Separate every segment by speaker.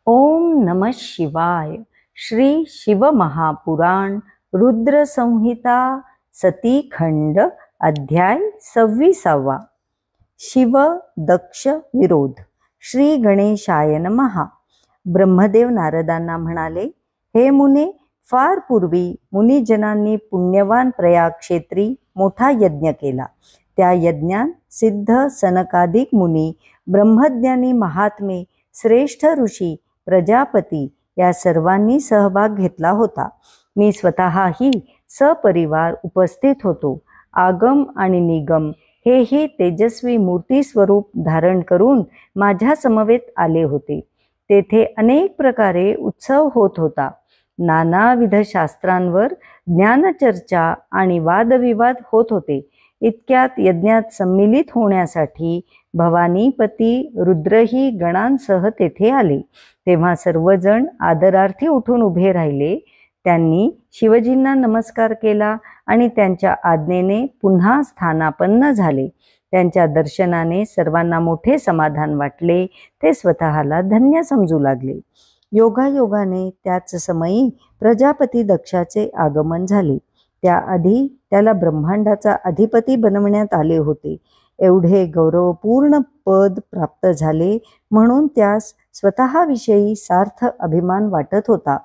Speaker 1: ओम नमः शिवाय. श्री शिवमहापुराण रुद्र संहिता सती खंड अध्याय 26. शिव दक्ष विरोध. श्री गणेशाय नमः. ब्रह्मदेव नारदांना म्हणाले, हे मुने, फार पूर्वी मुनिजनांनी पुण्यवान प्रयाग क्षेत्री मोठा यज्ञ केला. त्या यज्ञात सिद्ध सनकादिक मुनी, ब्रह्मज्ञानी महात्मे, श्रेष्ठ ऋषी, प्रजापती या सर्वांनी सहभाग घेतला होता. मी स्वतःही सपरिवार उपस्थित होतो. आगम आणि निगम हेही तेजस्वी मूर्ती स्वरूप धारण करून माझ्या समवेत आले होते. तेथे अनेक प्रकारे उत्सव होत होता. नानाविध शास्त्रांवर ज्ञानचर्चा आणि वादविवाद होत होते. इतक्यात यज्ञात सम्मिलित होण्यासाठी भवानीपती रुद्रही गणांसह तेथे आले. तेव्हा सर्वजण आदरार्थी उठून उभे राहिले. त्यांनी शिवजींना नमस्कार केला आणि त्यांच्या आज्ञेने पुन्हा स्थानापन्न झाले. त्यांच्या दर्शनाने सर्वांना मोठे समाधान वाटले. ते स्वतःला धन्य समजू लागले. योगायोगाने त्याच समयी प्रजापती दक्षाचे आगमन झाले. त्याआधी त्याला ब्रह्मांडाचा अधिपती बनवण्यात आले होते. एवढे गौरवपूर्ण पद प्राप्त झाले म्हणून त्यास स्वतःविषयी सार्थ अभिमान वाटत होता.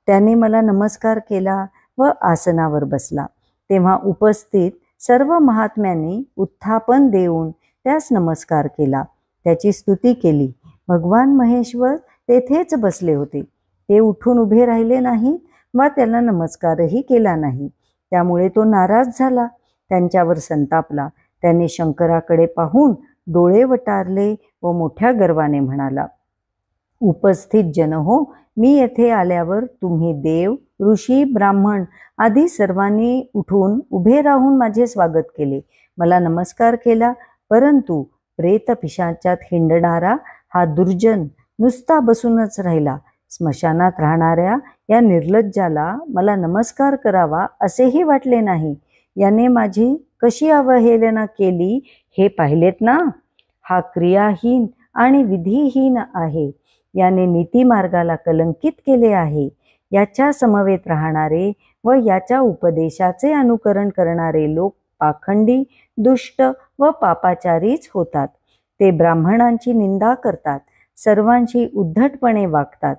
Speaker 1: त्याने मला नमस्कार केला व आसनावर बसला. तेव्हा उपस्थित सर्व महात्म्यांनी उत्थापन देऊन त्यास नमस्कार केला. त्याची स्तुती केली. भगवान महेश्वर तेथेच बसले होते. ते उठून उभे राहिले नाहीत व त्याला नमस्कारही केला नाही. त्यामुळे तो नाराज झाला, त्यांच्यावर संतापला. त्याने शंकराकडे पाहून डोळे वटारले व मोठ्या गर्वाने म्हणाला, उपस्थित जन हो, मी येथे आल्यावर तुम्ही देव, ऋषी, ब्राह्मण आदी सर्वांनी उठून उभे राहून माझे स्वागत केले, मला नमस्कार केला. परंतु प्रेत पिशाचात हिंडणारा हा दुर्जन नुसता बसूनच राहिला. स्मशानात राहणाऱ्या या निर्लज्जाला मला नमस्कार करावा असेही वाटले नाही. याने माझी कशी अवहेलना केली हे पाहिलेत ना. हा क्रियाहीन आणि विधीहीन आहे. याने नीतिमार्गाला कलंकित केले आहे. याच्या समवेत राहणारे व याच्या उपदेशाचे अनुकरण करणारे लोक पाखंडी, दुष्ट व पापाचारीच होतात. ते ब्राह्मणांची निंदा करतात, सर्वांशी उद्धटपणे वागतात.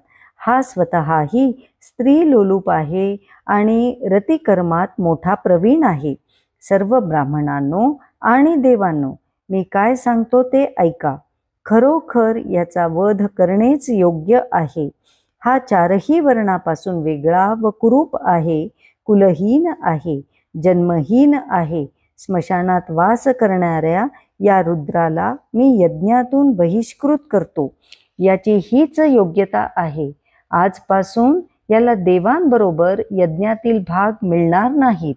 Speaker 1: हा स्वतःही स्त्री लोलूप आहे आणि रतिकर्मात मोठा प्रवीण आहे. सर्व ब्राह्मणांनो आणि देवांनो, मी काय सांगतो ते ऐका. खरोखर याचा वध करणेच योग्य आहे. हा चारही वर्णापासून वेगळा व कुरूप आहे, कुलहीन आहे, जन्महीन आहे. स्मशानात वास करणाऱ्या या रुद्राला मी यज्ञातून बहिष्कृत करतो. याची हीच योग्यता आहे. आजपासून याला देवांबरोबर यज्ञातील भाग मिळणार नाहीत.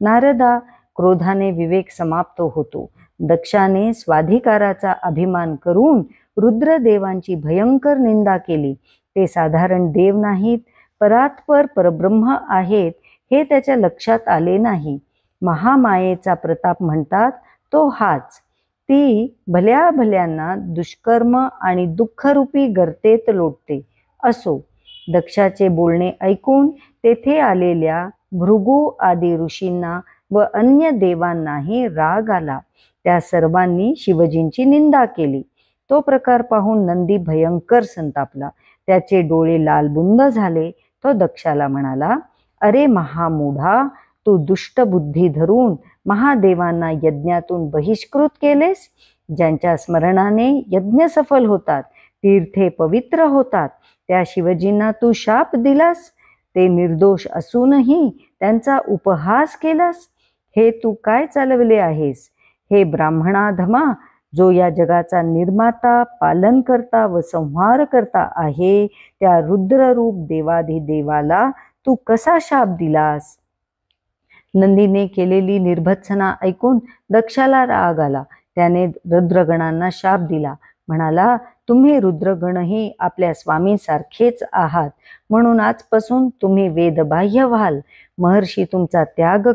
Speaker 1: नारदा, क्रोधाने विवेक समाप्त होतो. दक्षाने स्वाधिकाराचा अभिमान करून रुद्रदेवांची भयंकर निंदा केली. ते साधारण देव नाहीत, परात्पर परब्रह्म आहेत हे त्याच्या लक्षात आले नाही. महामायेचा प्रताप म्हणतात तो हाच. ती भल्या भल्यांना दुष्कर्म आणि दुःखरूपी गर्तेत लोटते. असो. दक्षाचे बोलणे ऐकून तेथे आलेल्या भृगु आदी ऋषींना व अन्य देवांनाही राग आला. त्या सर्वांनी शिवजींची निंदा केली. तो प्रकार पाहून नंदी भयंकर संतापला. त्याचे डोळे लालबुंद झाले. तो दक्षाला म्हणाला, अरे महामूढा, तू दुष्ट बुद्धी धरून महादेवांना यज्ञातून बहिष्कृत केलेस. ज्यांच्या स्मरणाने यज्ञ सफल होतात, तीर्थे पवित्र होतात, त्या शिवजींना तू शाप दिलास. ते निर्दोष असूनही त्यांचा उपहास केलास. हे तू काय चालवले आहेस? हे ब्राह्मणाधमा, जो या जगाचा निर्माता, पालनकर्ता व संहारकर्ता आहे, त्या रुद्ररूप देवाधिदेवाला तू कसा शाप दिलास? नंदीने केलेली निर्भत्सना ऐकून दक्षाला राग आला. त्याने रुद्रगणांना शाप दिला. म्हणाला, तुम्ही रुद्रगणही आपल्या स्वामीसारखेच आहात, म्हणून आजपासून तुम्ही वेदबाह्य व्हाल. महर्षी तुमचा त्याग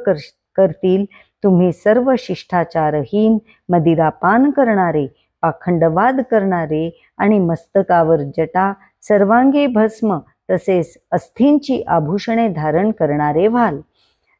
Speaker 1: करतील. तुम्ही सर्व शिष्टाचारहीन, मदिरापान करणारे, पाखंडवाद करणारे आणि मस्तकावर जटा, सर्वांगी भस्म तसेच अस्थींची आभूषणे धारण करणारे व्हाल.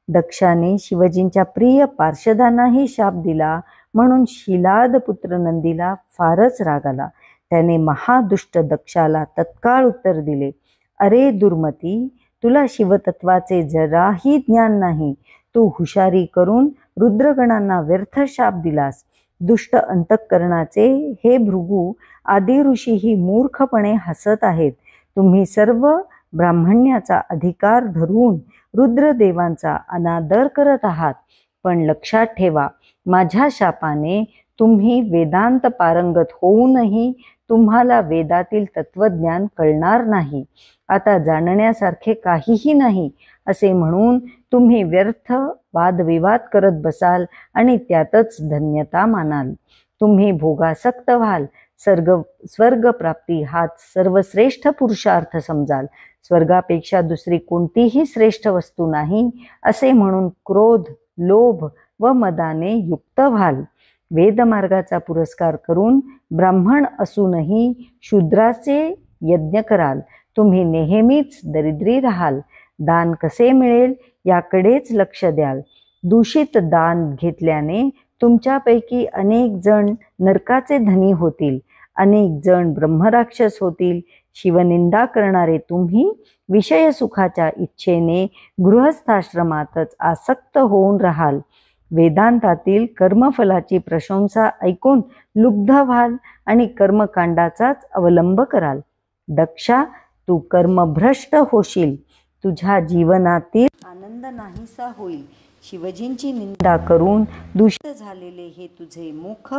Speaker 1: दक्षाने शिवजींच्या प्रिय पार्षदांनाही शाप दिला, म्हणून शिलाद पुत्र नंदीला फारच राग आला. त्याने महादुष्ट दक्षाला तत्काळ उत्तर दिले, अरे दुर्मती, तुला शिवतत्वाचे जराही ज्ञान नाही. तू हुशारी करून रुद्रगणांना व्यर्थ शाप दिलास. दुष्ट अंतःकरणाचे हे भृगू आदी ऋषीही मूर्खपणे हसत आहेत. तुम्ही सर्व ब्राह्मण्याचा अधिकार धरून रुद्रदेवांचा अनादर करत आहात. पण लक्षात ठेवा, माझ्या शापाने तुम्ही वेदांत पारंगत होऊनही तुम्हाला वेदातील तत्वज्ञान कळणार नाही. आता जाणण्यासारखे काहीही नाही असे म्हणून तुम्ही व्यर्थ वादविवाद करत बसाल आणि त्यातच धन्यता मानाल. तुम्ही भोगासक्त व्हाल. स्वर्गप्राप्ती हाच सर्वश्रेष्ठ पुरुषार्थ समजाल. स्वर्गापेक्षा दुसरी कोणतीही श्रेष्ठ वस्तू नाही असे म्हणून क्रोध, लोभ व मदाने युक्त व्हाल. वेदमार्गाचा पुरस्कार करून ब्राह्मण असूनही शूद्राचे यज्ञ कराल. तुम्ही नेहमीच दरिद्री राहाल. दान कसे मिळेल याकडेच लक्ष द्याल. दूषित दान घेतल्याने तुमच्यापैकी अनेक जण नरकाचे धनी होतील, अनेक जण ब्रह्मराक्षस होतील. शिवनिंदा करणारे तुम्ही विषयसुखाच्या इच्छेने गृहस्थाश्रमातच आसक्त होऊन राहाल. वेदांतातील कर्मफलाची प्रशंसा ऐकून लुब्ध व्हाल आणि कर्मकांडाचाच अवलंब कराल. दक्षा, तू कर्मभ्रष्ट होशील. तुझ्या जीवनातील आनंद नाहीसा होईल. शिवजींची निंदा करून दूषित झालेले हे तुझे मुख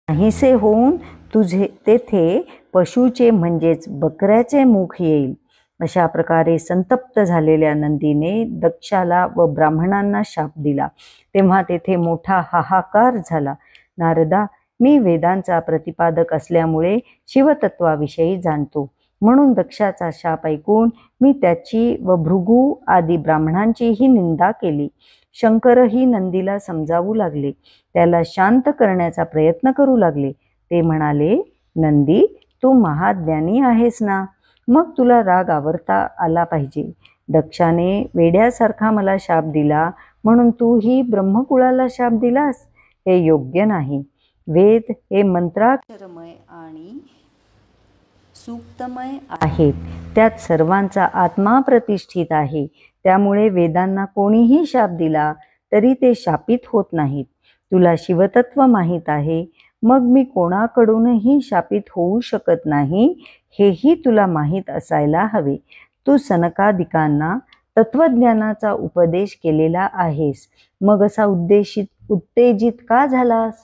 Speaker 1: नाहीसे होऊन तुझे तेथे पशुचे म्हणजेच बकऱ्याचे मुख येईल. अशा प्रकारे संतप्त झालेल्या नंदीने दक्षाला व ब्राह्मणांना शाप दिला. तेव्हा तेथे मोठा हाहाकार झाला. नारदा, मी वेदांचा प्रतिपादक असल्यामुळे शिवतत्वाविषयी जाणतो, म्हणून दक्षाचा शाप ऐकून मी त्याची व भृगू आदी ब्राह्मणांचीही निंदा केली. शंकरही नंदीला समजावू लागले. त्याला शांत करण्याचा प्रयत्न करू लागले. ते म्हणाले, नंदी, तू महाज्ञानी आहेस ना, मग तुला राग आवरता आला पाहिजे. दक्षाने वेड्यासारखा मला शाप दिला, म्हणून तूही ब्रह्मकुळाला शाप दिलास. हे योग्य नाही. वेद हे मंत्राक्षरमय आणि सूक्तमय आहेत. त्यात सर्वांचा आत्मा प्रतिष्ठित आहे. त्यामुळे वेदांना कोणीही शाप दिला तरी ते शापित होत नाहीत. तुला शिवतत्व माहीत आहे, मग मी कोणाकडूनही शापित होऊ शकत नाही हेही तुला माहीत असायला हवे. तू सनकादिकांना तत्वज्ञानाचा उपदेश केलेला आहेस, मग असा उत्तेजित का झालास?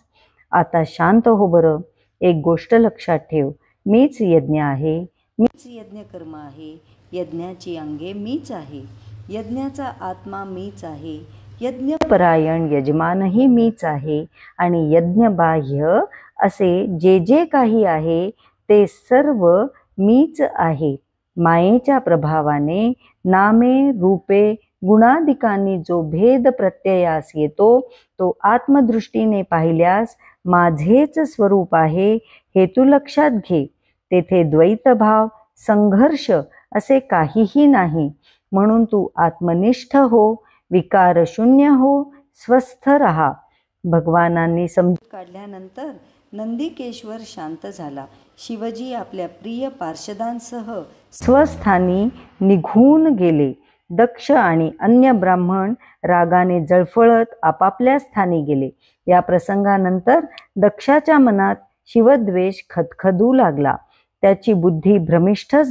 Speaker 1: आता शांत हो बरं. एक गोष्ट लक्षात ठेव, मीच यज्ञ आहे, मीच यज्ञकर्म आहे. यज्ञाची अंगे मीच आहे. यज्ञाचा आत्मा मीच आहे. यज्ञपरायण यजमानही मीच आहे. आणि यज्ञबाह्य असे जे जे काही आहे ते सर्व मीच आहे. मायेच्या प्रभावाने नामे रूपे गुणादिकांनी जो भेद प्रत्ययास येतो तो आत्मदृष्टीने पाहिल्यास माझेच स्वरूप आहे हे तू लक्षात घे. तेथे द्वैतभाव, संघर्ष असे काहीही नाही. म्हणून तू आत्मनिष्ठ हो, विकारशून्य हो, स्वस्थ रहा. भगवानांनी समजून काढल्यानंतर नंदिकेश्वर शांत झाला. शिवजी आपल्या प्रिय पार्षदांसह स्वस्थानी निघून गेले. दक्ष आणि अन्य ब्राह्मण रागाने जळफळत आपापल्या स्थानी गेले. या प्रसंगानंतर दक्षाच्या मनात शिवद्वेष खदखदू लागला. त्याची बुद्धी भ्रमिष्ठच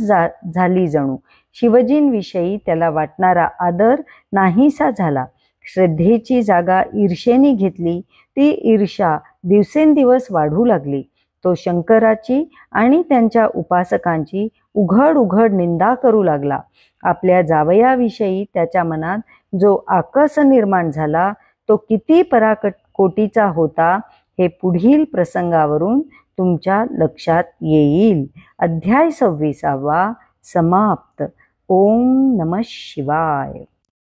Speaker 1: झाली जणू. शिवजींविषयी त्याला वाटणारा आदर नाहीसा झाला. श्रद्धेची जागा ईर्षेने घेतली. ती ईर्षा दिवसेंदिवस वाढू लागली. तो शंकराची आणि त्यांच्या उपासकांची उघड उघड निंदा करू लागला. आपल्या जावयाविषयी त्याच्या मनात जो आकस निर्माण झाला तो किती पराकोटीचा होता हे पुढील प्रसंगावरून तुमच्या लक्षात येईल. अध्याय 26 समाप्त. ओम नमः शिवाय.